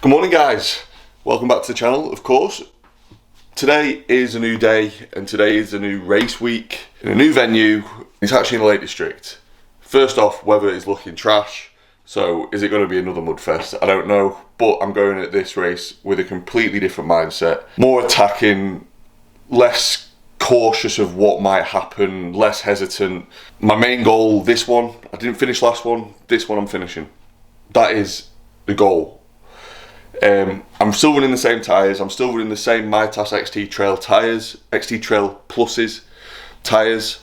Good morning guys, welcome back to the channel of course. Today is a new day and today is a new race week in a new venue. It's actually in the Lake District. First off, weather is looking trash, so is it going to be another mudfest? I don't know, but I'm going at this race with a completely different mindset. More attacking, less cautious of what might happen, less hesitant. My main goal, this one, I didn't finish last one, this one I'm finishing. That is the goal. I'm still running the same tyres, I'm still running the same Mitas XT Trail tyres, XT Trail Pluses tyres,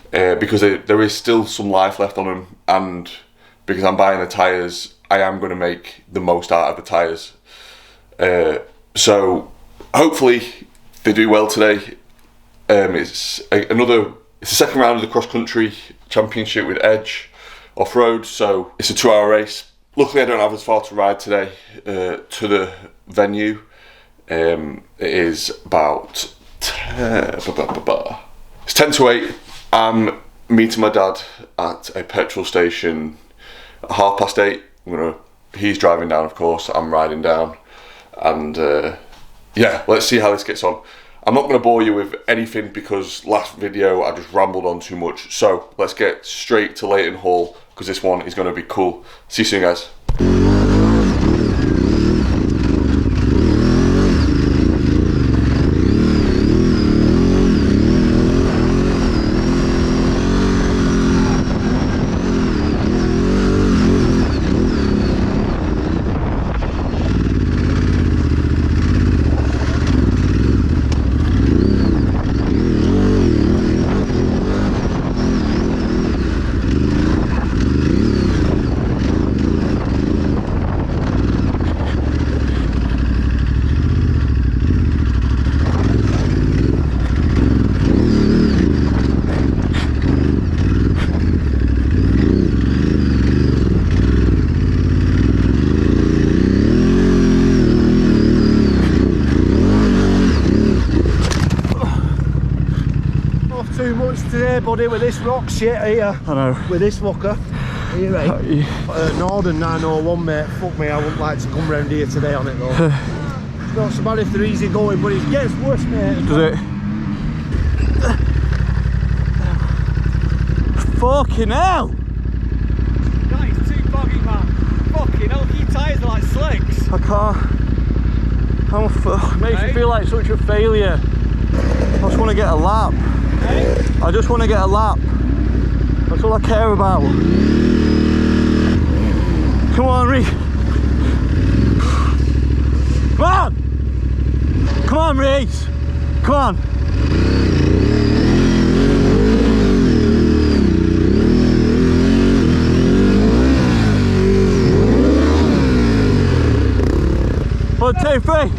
because there is still some life left on them, and because I'm buying the tyres, I am going to make the most out of the tyres. So hopefully they do well today. It's the second round of the cross country championship with Edge Offroads, so it's a 2-hour race. Luckily I don't have as far to ride today to the venue. It is about it's 10 to 8. I'm meeting my dad at a petrol station at 8:30. He's driving down, of course, I'm riding down, and yeah, let's see how this gets on. I'm not going to bore you with anything because last video I just rambled on too much, so let's get straight to Leighton Hall because this one is going to be cool. See you soon guys. Too much today, buddy, with this rock shit here. I know. With this fucker. Are you ready? Northern 901, mate. Fuck me, I wouldn't like to come round here today on it though. It's not so bad if they're easy going, but it gets worse, mate. Does it? Fucking hell! That is too boggy, man. Fucking hell, your tyres are like slicks. I can't. Makes you feel like such a failure. I just want to get a lap. I just want to get a lap. That's all I care about. Come on, Reese. Come on! Come on, Reese. Come on. One, two, three.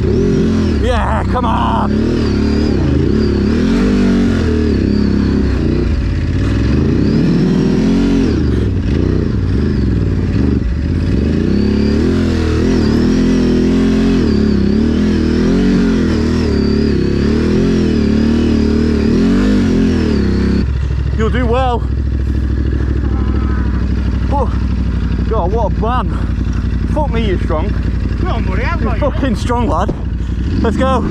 Yeah, come on. You'll do well. Oh, God, what a plan. Fuck me, you're strong. Come on, buddy, I've got You're fucking strong, lad. Let's go.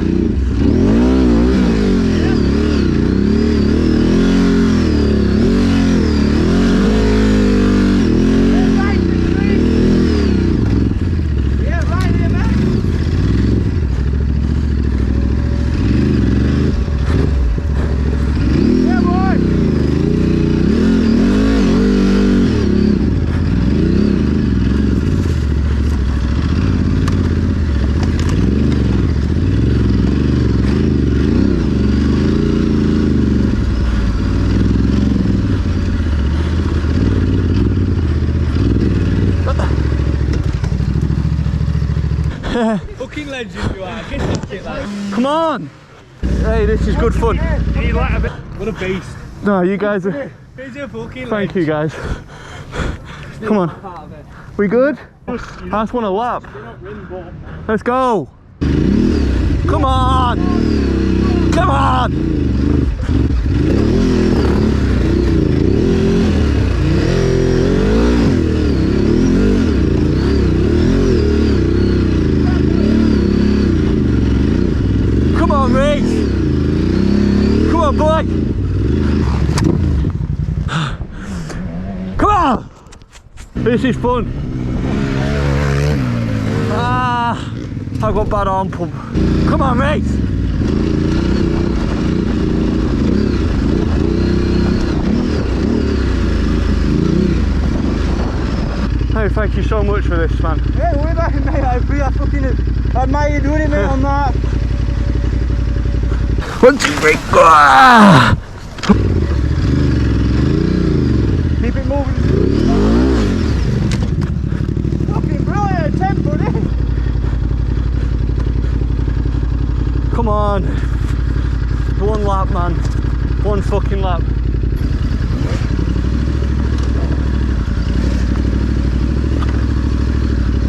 Fucking legend you are. Get that shit, lad. Come on. Hey, this is good fun. You like a bit. What a beast. No, you guys are. He's a fucking Thank you guys. Come on. We good? I just want a lap. Let's go. Come on. Come on. on, boy! Come on! This is fun. I've got bad arm pump. Come on, mate! Hey, thank you so much for this, man. Hey, way back, mate. I fucking admire you doing it, mate, on that. 1, 2, 3, go! Keep it moving. Fucking brilliant attempt, buddy. Come on. One lap, man. One fucking lap.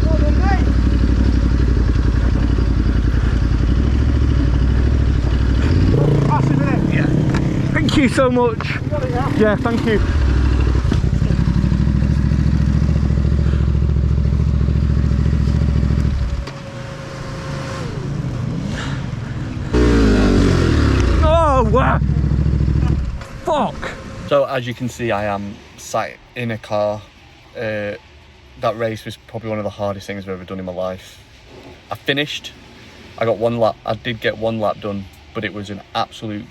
Well done, mate. Massive, isn't it? Yeah. Thank you so much. You got it, yeah? Yeah, thank you. Oh, wow. Fuck. So as you can see, I am sat in a car. That race was probably one of the hardest things I've ever done in my life. I finished. I got one lap. I did get one lap done, but it was an absolute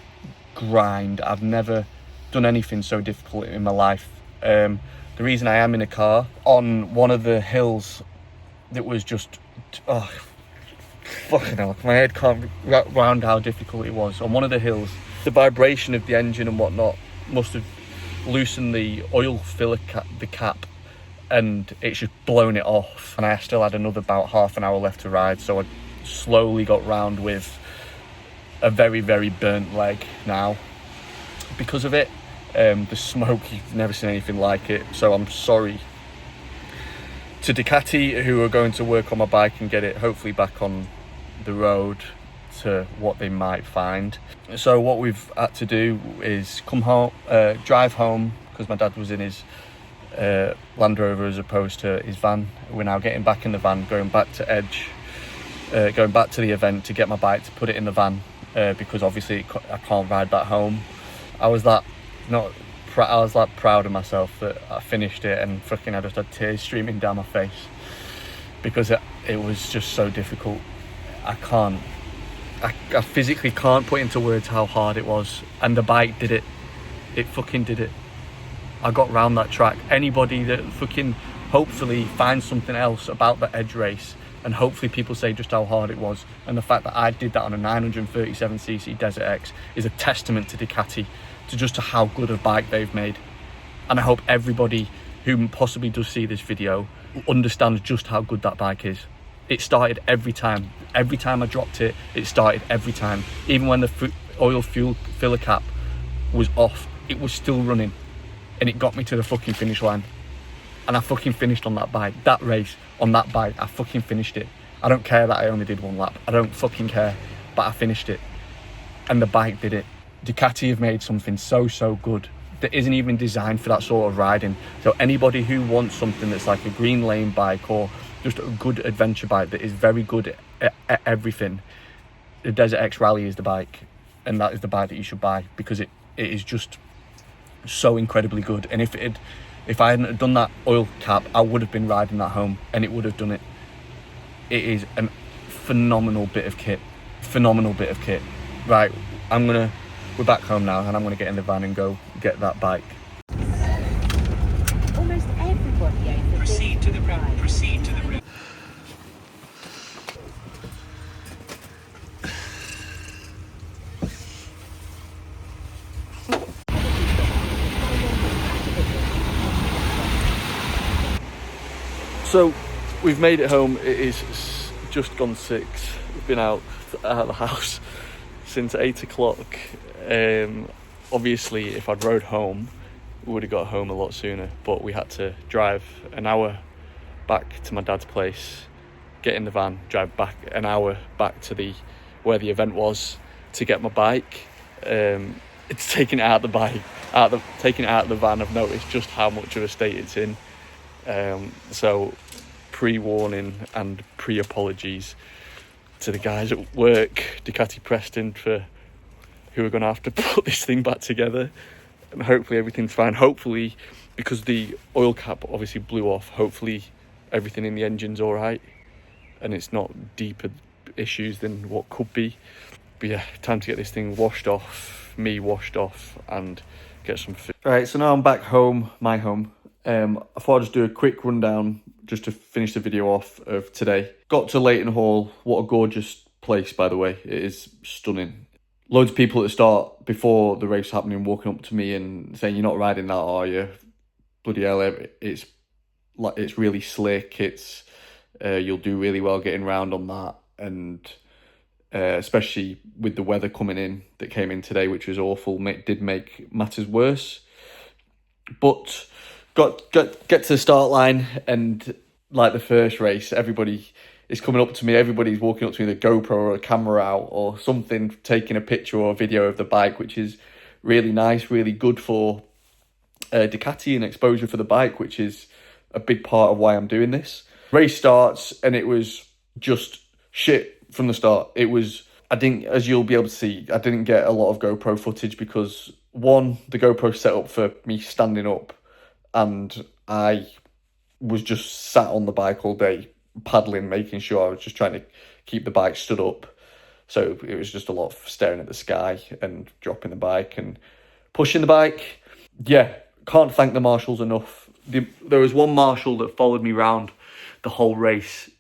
grind. I've never done anything so difficult in my life. The reason I am in a car on one of the hills that was just, oh, fucking hell, my head can't wrap around how difficult it was. On one of the hills, the vibration of the engine and whatnot must have loosened the oil filler cap, the cap, and it's just blown it off. And I still had another about half an hour left to ride, so I slowly got round with a very, very burnt leg now because of it. The smoke, you've never seen anything like it, so I'm sorry to Ducati, who are going to work on my bike and get it hopefully back on the road to what they might find. So what we've had to do is come home, drive home, because my dad was in his Land Rover as opposed to his van. We're now getting back in the van, going back to Edge, going back to the event to get my bike to put it in the van, because obviously I can't ride that home. I was that proud of myself that I finished it, and fucking I just had tears streaming down my face because it was just so difficult. I physically can't put into words how hard it was, and the bike did it. It fucking did it. I got round that track. Anybody that fucking hopefully finds something else about the Edge race, and hopefully people say just how hard it was, and the fact that I did that on a 937cc Desert X is a testament to Ducati, to just to how good a bike they've made. And I hope everybody who possibly does see this video understands just how good that bike is. It started every time I dropped it, it started every time. Even when the oil fuel filler cap was off, it was still running, and it got me to the fucking finish line. And I fucking finished on that bike, that race, on that bike. I fucking finished it. I don't care that I only did one lap, I don't fucking care, but I finished it, and the bike did it. Ducati have made something so good that isn't even designed for that sort of riding. So anybody who wants something that's like a green lane bike, or just a good adventure bike that is very good at everything, the Desert X Rally is the bike, and that is the bike that you should buy, because it is just so incredibly good. And if I hadn't done that oil cap, I would have been riding that home, and it would have done it. It is a phenomenal bit of kit. Right, we're back home now, and I'm gonna get in the van and go get that bike. Almost everybody owns a Proceed to the rim. Proceed to the rim. So we've made it home. It is just gone 6. We've been out of the house since 8 o'clock. Obviously if I'd rode home, we would have got home a lot sooner, but we had to drive an hour back to my dad's place, get in the van, drive back an hour back to where the event was to get my bike. It's taking it out of the van. I've noticed just how much of a state it's in. So pre-warning and pre-apologies to the guys at work, Ducati Preston, for who are going to have to put this thing back together, and hopefully everything's fine. Hopefully, because the oil cap obviously blew off, hopefully everything in the engine's all right and it's not deeper issues than what could be. But yeah, time to get this thing washed off, and get some food. Right, so now I'm back home, my home. I thought I'd just do a quick rundown just to finish the video off of today. Got to Leighton Hall. What a gorgeous place, by the way. It is stunning. Loads of people at the start, before the race happening, walking up to me and saying, "You're not riding that, are you?" Bloody hell, it's really slick. It's you'll do really well getting round on that, and especially with the weather coming in that came in today, which was awful, did make matters worse. But get to the start line, and like the first race, everybody is coming up to me. Everybody's walking up to me with a GoPro or a camera out or something, taking a picture or a video of the bike, which is really nice, really good for Ducati and exposure for the bike, which is a big part of why I'm doing this. Race starts and it was just shit from the start. It was, as you'll be able to see, I didn't get a lot of GoPro footage because, one, the GoPro set up for me standing up, and I was just sat on the bike all day paddling, making sure I was just trying to keep the bike stood up. So it was just a lot of staring at the sky and dropping the bike and pushing the bike. Yeah, can't thank the marshals enough. There was one marshal that followed me around the whole race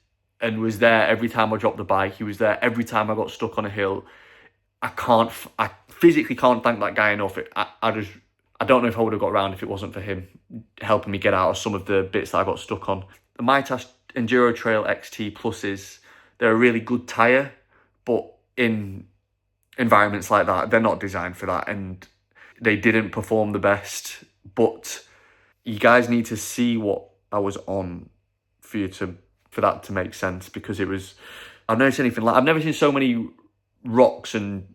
and was there every time I dropped the bike. He was there every time I got stuck on a hill. I physically can't thank that guy enough. I don't know if I would have got around if it wasn't for him helping me get out of some of the bits that I got stuck on. The Mitas Enduro Trail XT Pluses, they're a really good tyre, but in environments like that, they're not designed for that, and they didn't perform the best. But you guys need to see what I was on for that to make sense, because it was, I've never seen anything like, I've never seen so many rocks and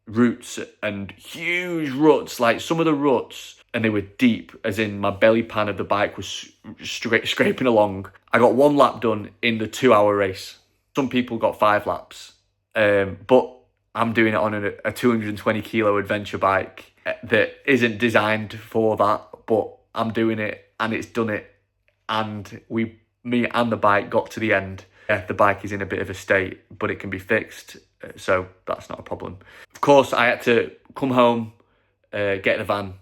roots and huge ruts. Like some of the ruts, and they were deep, as in my belly pan of the bike was scraping along. I got 1 lap done in the 2-hour race. Some people got 5 laps, but I'm doing it on a 220 kilo adventure bike that isn't designed for that, but I'm doing it and it's done it. And me and the bike got to the end. Yeah, the bike is in a bit of a state, but it can be fixed, so that's not a problem. Of course, I had to come home, get in the van,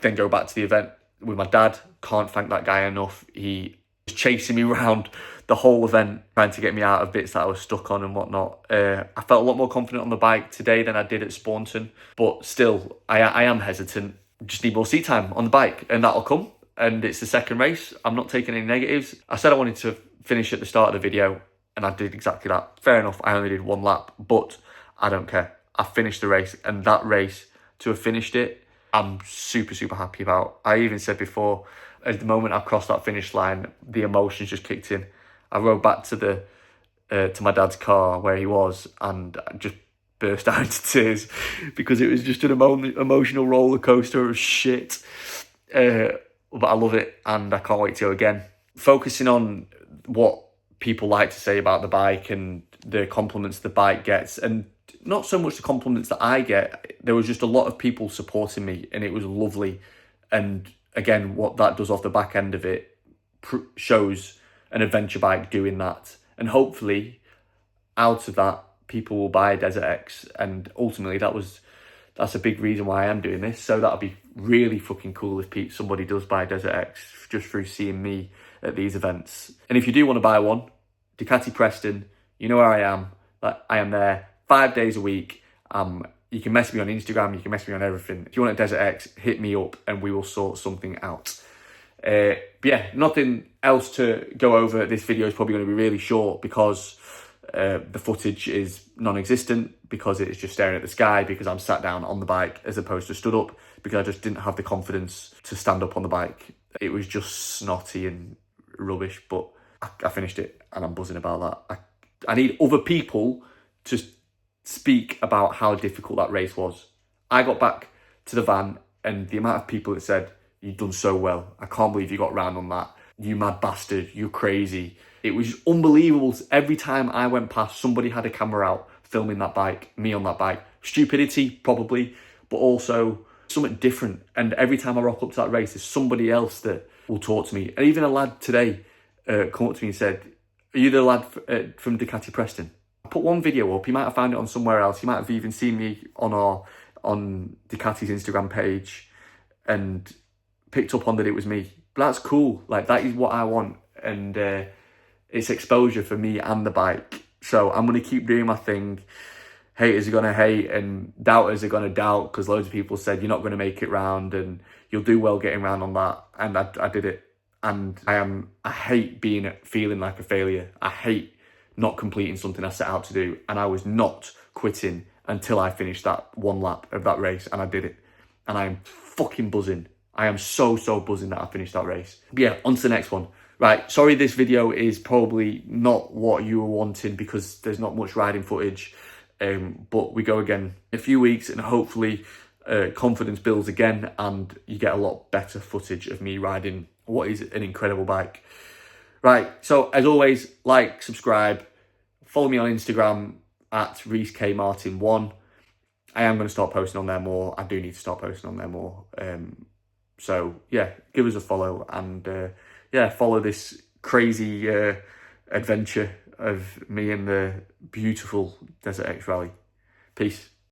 then go back to the event with my dad. Can't thank that guy enough. He was chasing me around the whole event, trying to get me out of bits that I was stuck on and whatnot. I felt a lot more confident on the bike today than I did at Spawnton, but still, I am hesitant. Just need more seat time on the bike, and that'll come. And it's the second race. I'm not taking any negatives. I said I wanted to finish at the start of the video, and I did exactly that. Fair enough, I only did 1 lap, but I don't care. I finished the race, and that race, to have finished it, I'm super, super happy about. I even said before, at the moment I crossed that finish line, the emotions just kicked in. I rode back to my dad's car where he was, and I just burst out into tears because it was just an emotional roller coaster of shit. But I love it, and I can't wait to go again. Focusing on what people like to say about the bike and the compliments the bike gets, and not so much the compliments that I get. There was just a lot of people supporting me, and it was lovely. And again, what that does off the back end of it shows an adventure bike doing that. And hopefully, out of that, people will buy a Desert X. And ultimately, that's a big reason why I am doing this. So that'll be really fucking cool if somebody does buy a Desert X just through seeing me at these events. And if you do want to buy one, Ducati Preston, you know where I am. I am there 5 days a week. You can mess me on Instagram, you can mess me on everything. If you want a Desert X, hit me up and we will sort something out. But yeah, nothing else to go over. This video is probably going to be really short because the footage is non-existent, because it's just staring at the sky, because I'm sat down on the bike as opposed to stood up, because I just didn't have the confidence to stand up on the bike. It was just snotty and rubbish, but I finished it and I'm buzzing about that. I need other people to speak about how difficult that race was. I got back to the van and the amount of people that said, "You've done so well. I can't believe you got round on that. You mad bastard, you're crazy." It was unbelievable. Every time I went past, somebody had a camera out filming that bike, me on that bike. Stupidity, probably, but also something different. And every time I rock up to that race, there's somebody else that will talk to me. And even a lad today come up to me and said, "Are you the lad from Ducati Preston?" I put one video up. You might have found it on somewhere else. You might have even seen me on Ducati's Instagram page and picked up on that it was me. But that's cool. Like, that is what I want. And it's exposure for me and the bike. So I'm going to keep doing my thing. Haters are going to hate and doubters are going to doubt, because loads of people said you're not going to make it round and you'll do well getting round on that. And I did it. And I hate feeling like a failure. I hate not completing something I set out to do. And I was not quitting until I finished that one lap of that race, and I did it. And I'm fucking buzzing. I am so buzzing that I finished that race. But yeah, on to the next one. Right, sorry this video is probably not what you were wanting because there's not much riding footage. But we go again in a few weeks, and hopefully confidence builds again and you get a lot better footage of me riding what is an incredible bike. Right, so as always, like, subscribe, follow me on Instagram at ReeseKMartin1. I am going to start posting on there more. I do need to start posting on there more. So yeah, give us a follow and yeah, follow this crazy adventure of me in the beautiful Desert X Rally. Peace.